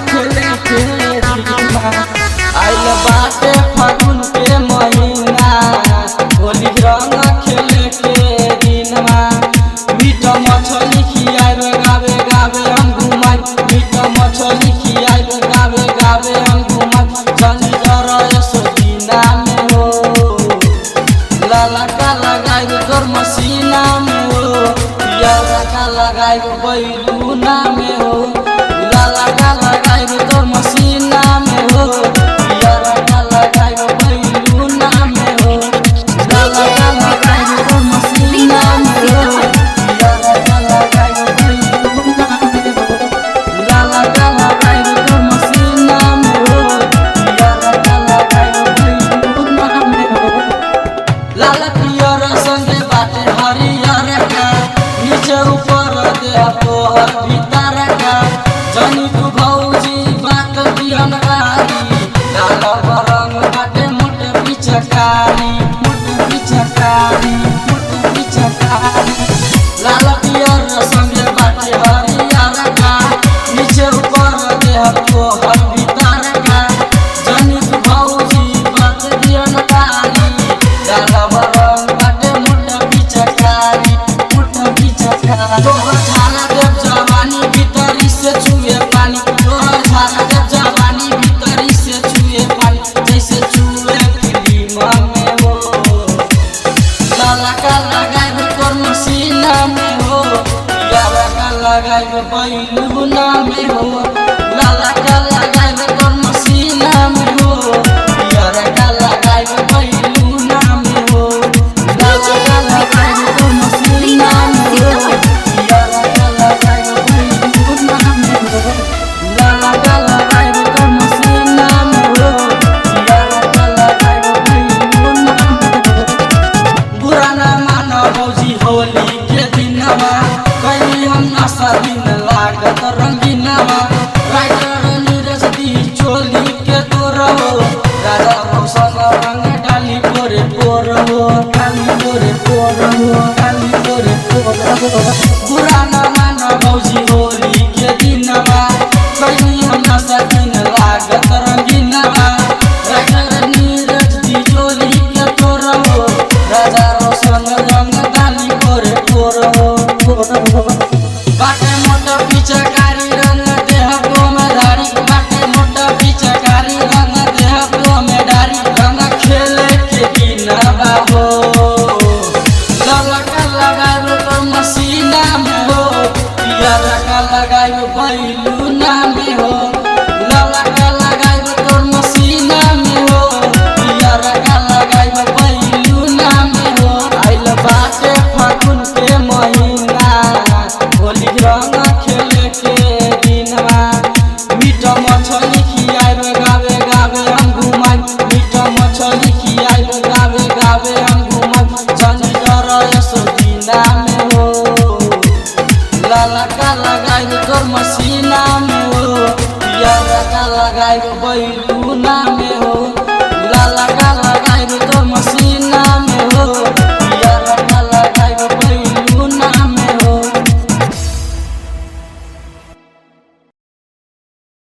खेले के दिनमा आइल बाटे फागुन के महीना होली रंग खेले के दिनमा मीठा मछली खियावे गावे गावे हम घुमाई मीठा मछली खियावे गावे गावे हम घुमाई जनी डर सो दीना में हो लाला का लगाई तोर मसीना में हो पियारा का लगाई बैलूना में हो लाला का लगाई तोर मसीना में हो पियारा का लगाई बैलूना में हो लाला का लगाई तोर मसीना में हो पियारा का लगाई बैलूना में हो लाला का लगाई तोर मसीना में हो पियारा का लगाई बैलूना में हो लाला पियर संगे बाटे हरियर का नीचे ऊपर दे तोहर भीतर का जनी तू भौजी बात दियन गारी लाला रंग बाटे मोटे पिचकारी लाला पियर संगे बाटे हरियर का नीचे ऊपर दे तोहर भीतर का जनी तू भौजी बात दियन गारी लाला रंग बाटे मोटे पिचकारी तोहर झाला देव जवानी भीतरी से छुए पानी तोहर झाला देव जवानी भीतरी से छुए पानी जैसे छुए फिल्म में हो लाला का लगाई तोर मसीना में हो पियारा का लगाई बैलूना में हो लाला का लगाई तोर मसीना में हो पियारा का लगाई बैलूना में हो लाला का लगाई तोर मसीना में हो पियारा का लगाई बैलूना में हो लाला का लगाई तोर मसीना में हो पियारा का लगाई बैलूना में हो बुरा ना मानो भौजी होली के दिनमा कहीं हम नशा दिन लागत रंगीनवा राइटर नीरज दी चोली के तोर हो राजा रोशन रंग डाली पोरे पोर हो डाली पोरे पोर हो डाली पोरे पोर हो बुरा ना मानो भौजी होली के दिनमा कहीं हम नशा दिन लागत रंगीनवा राइटर नीरज दी चोली के तोर हो राजा रोशन रंग डाली पोरे पोर हो बाटे मोटा पिचकारी रंग देह को में धारी बाटे मोटा पिचकारी रंग देह को में धारी रंग खेले के दिनवा हो लाला का लगाई तोर मसीना में हो पियारा का लगाई बैलूना में हो लाला का लगाई तोर मसीना में हो पियारा का लगाई बैलूना में हो आइल बाटे फागुन के महीना होली रंग खेले के दिनमा मीठा मछली खियावे गावे गावे हम घुमाई मीठा मछली खियावे गावे गावे हम घुमाई जनी डर सो दीना में हो लाला का लगाई तोर मसीना में हो पियारा का लगाई बैलूना